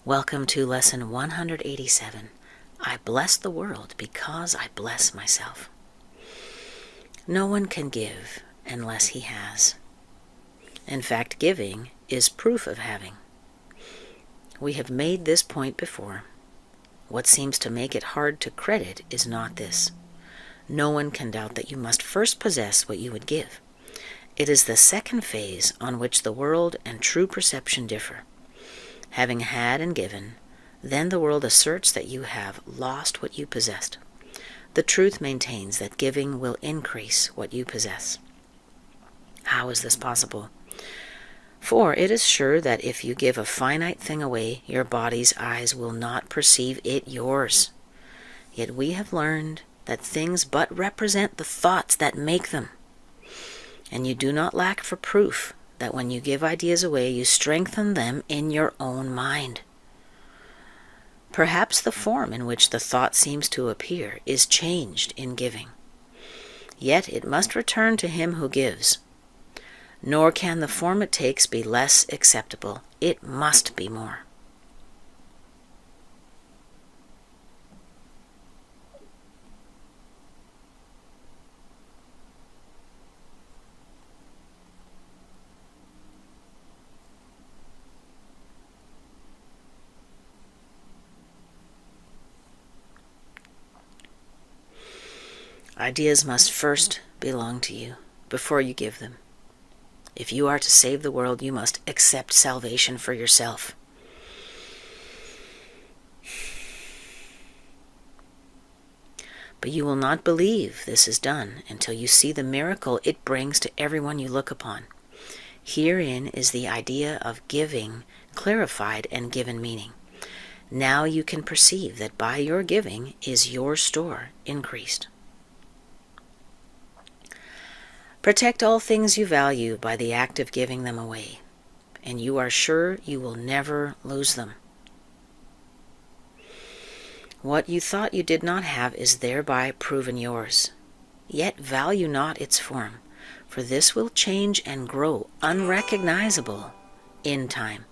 Welcome to Lesson 187. I bless the world because I bless myself. No one can give unless he has. In fact, giving is proof of having. We have made this point before. What seems to make it hard to credit is not this. No one can doubt that you must first possess what you would give. It is the second phase on which the world and true perception differ. Having had and given, then the world asserts that you have lost what you possessed. The truth maintains that giving will increase what you possess. How is this possible? For it is sure that if you give a finite thing away, your body's eyes will not perceive it yours. Yet we have learned that things but represent the thoughts that make them. And you do not lack for proof that when you give ideas away, you strengthen them in your own mind. Perhaps the form in which the thought seems to appear is changed in giving. Yet it must return to him who gives. Nor can the form it takes be less acceptable. It must be more. Ideas must first belong to you before you give them. If you are to save the world, you must accept salvation for yourself. But you will not believe this is done until you see the miracle it brings to everyone you look upon. Herein is the idea of giving clarified and given meaning. Now you can perceive that by your giving is your store increased. Protect all things you value by the act of giving them away, and you are sure you will never lose them. What you thought you did not have is thereby proven yours. Yet value not its form, for this will change and grow unrecognizable in time,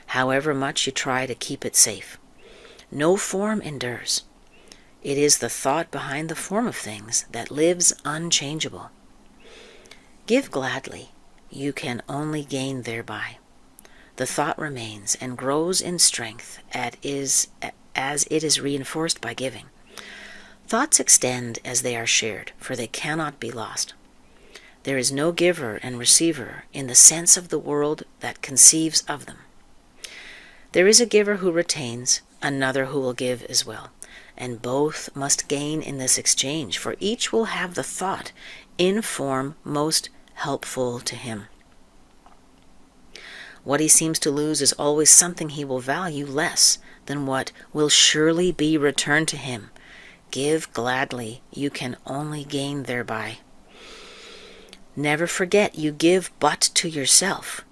however much you try to keep it safe. No form endures. It is the thought behind the form of things that lives unchangeable. Give gladly, you can only gain thereby. The thought remains and grows in strength as it is reinforced by giving. Thoughts extend as they are shared, for they cannot be lost. There is no giver and receiver in the sense of the world that conceives of them. There is a giver who retains, another who will give as well, and both must gain in this exchange, for each will have the thought in form most helpful to him. What he seems to lose is always something he will value less than what will surely be returned to him. Give gladly, you can only gain thereby. Never forget you give but to yourself.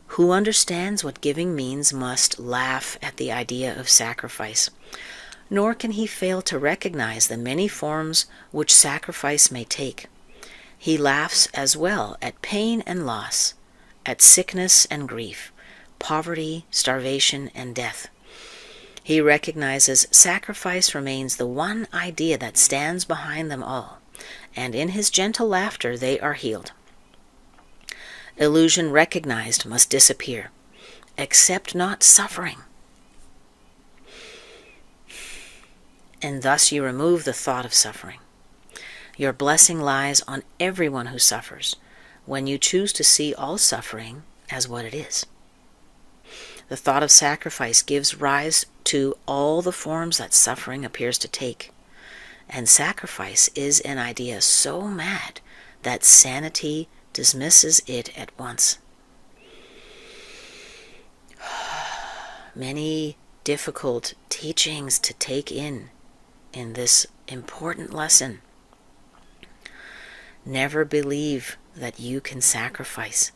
Who understands what giving means must laugh at the idea of sacrifice. Nor can he fail to recognize the many forms which sacrifice may take. He laughs as well at pain and loss, at sickness and grief, poverty, starvation, and death. He recognizes sacrifice remains the one idea that stands behind them all, and in his gentle laughter they are healed. Illusion recognized must disappear. Accept not suffering. And thus you remove the thought of suffering. Your blessing lies on everyone who suffers, when you choose to see all suffering as what it is. The thought of sacrifice gives rise to all the forms that suffering appears to take. And sacrifice is an idea so mad that sanity dismisses it at once. Many difficult teachings to take in this important lesson. Never believe that you can sacrifice.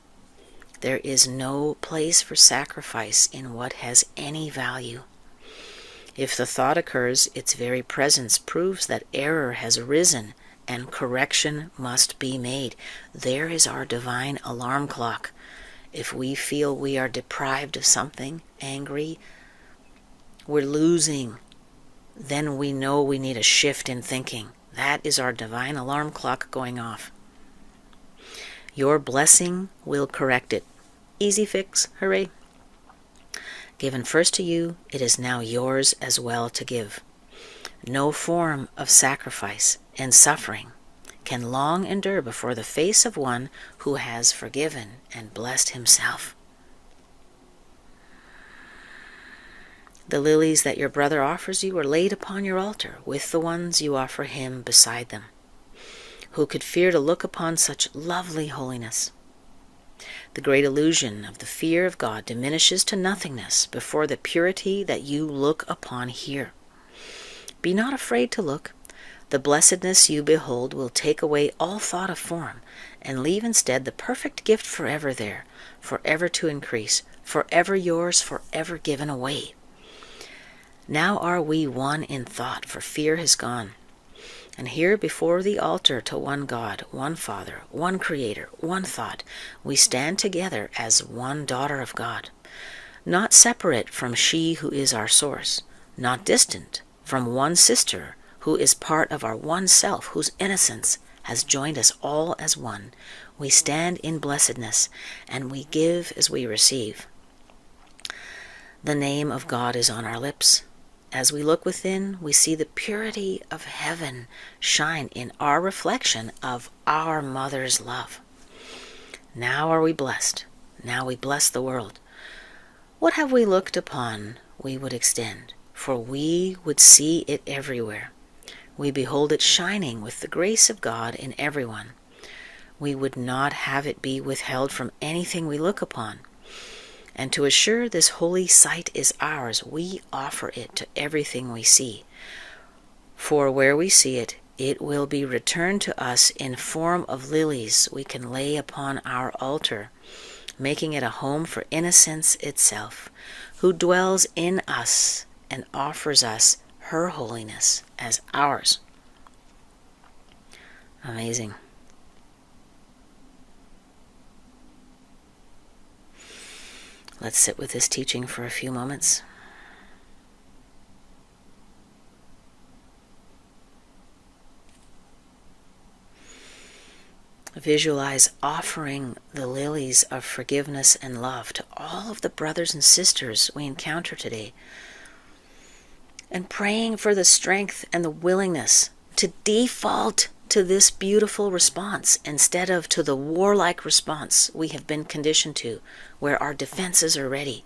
There is no place for sacrifice in what has any value. If the thought occurs, its very presence proves that error has arisen and correction must be made. There is our divine alarm clock. If we feel we are deprived of something, angry, we're losing, then we know we need a shift in thinking. That is our divine alarm clock going off. Your blessing will correct it. Easy fix, hooray. Given first to you, it is now yours as well to give. No form of sacrifice and suffering can long endure before the face of one who has forgiven and blessed himself. The lilies that your brother offers you are laid upon your altar with the ones you offer him beside them. Who could fear to look upon such lovely holiness? The great illusion of the fear of God diminishes to nothingness before the purity that you look upon here. Be not afraid to look. The blessedness you behold will take away all thought of form, and leave instead the perfect gift forever there, forever to increase, forever yours, forever given away. Now are we one in thought, for fear has gone. And here before the altar to one God, one Father, one Creator, one thought, we stand together as one daughter of God, not separate from she who is our source, not distant from one sister who is part of our one self, whose innocence has joined us all as one. We stand in blessedness, and we give as we receive. The name of God is on our lips. As we look within, we see the purity of heaven shine in our reflection of our Mother's love. Now are we blessed. Now we bless the world. What have we looked upon we would extend, for we would see it everywhere. We behold it shining with the grace of God in everyone. We would not have it be withheld from anything we look upon. And to assure this holy sight is ours, we offer it to everything we see. For where we see it, it will be returned to us in form of lilies we can lay upon our altar, making it a home for innocence itself, who dwells in us and offers us her holiness as ours. Amazing. Let's sit with this teaching for a few moments. Visualize offering the lilies of forgiveness and love to all of the brothers and sisters we encounter today, and praying for the strength and the willingness to default to this beautiful response instead of to the warlike response we have been conditioned to, where our defenses are ready.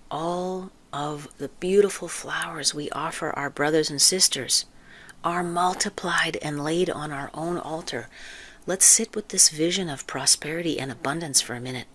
All of the beautiful flowers we offer our brothers and sisters are multiplied and laid on our own altar. Let's sit with this vision of prosperity and abundance for a minute.